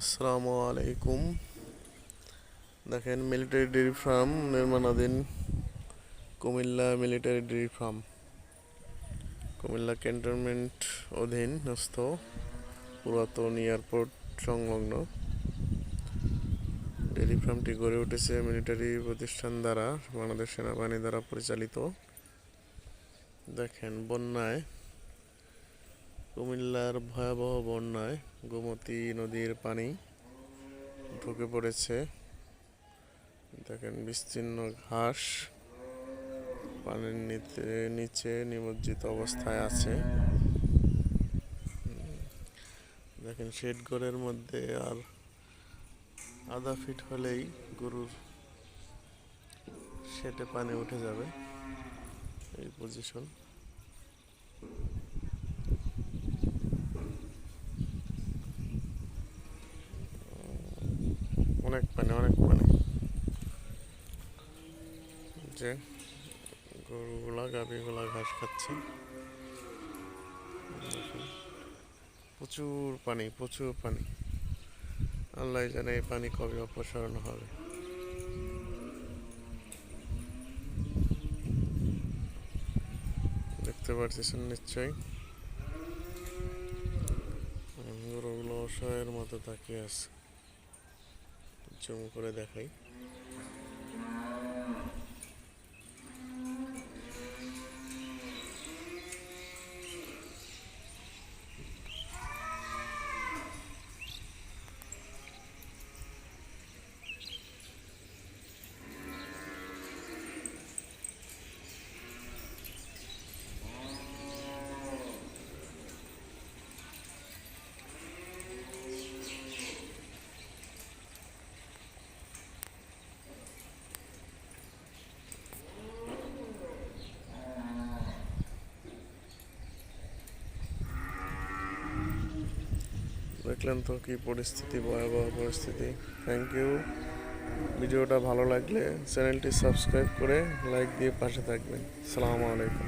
আসসালামু আলাইকুম। দেখেন, মিলিটারি ডেয়ারি ফার্ম নির্মাণাধীন Comilla military dairy farm, Comilla cantonment অধীনস্থ পুরাতন এয়ারপোর্ট সংলগ্ন। ডেয়ারি ফার্মটি গড়ে উঠেছে মিলিটারি প্রতিষ্ঠান দ্বারা, বাংলাদেশ সেনাবাহিনী দ্বারা পরিচালিত। দেখেন, কুমিল্লার ভয়াবহ বন্যায় গোমতী নদীর পানি ঢুকে পড়েছে। দেখেন, বিস্তীর্ণ ঘাস পানির নিচে নিমজ্জিত অবস্থায় আছে। দেখেন, শেড ঘরের মধ্যে আর আধা ফিট হলেই গরুর শেডে পানি উঠে যাবে। এই পজিশন। অনেক পানি, অনেক পানি। যে গাভীগুলা ঘাস খাচ্ছে। প্রচুর পানি, প্রচুর পানি। আল্লাহ জানে এই পানি কবে অপসারণ হবে। দেখতে পাচ্ছেন নিশ্চয়ই, গরুগুলো অসহায়ের মতো তাকিয়ে আছে। জুম করে দেখাই। দেখলেন তো কি পরিস্থিতি, ভয়াবহ পরিস্থিতি। Thank you. ভিডিওটা ভালো লাগলে চ্যানেলটি সাবস্ক্রাইব করে লাইক দিয়ে পাশে থাকবেন। আসসালামু আলাইকুম।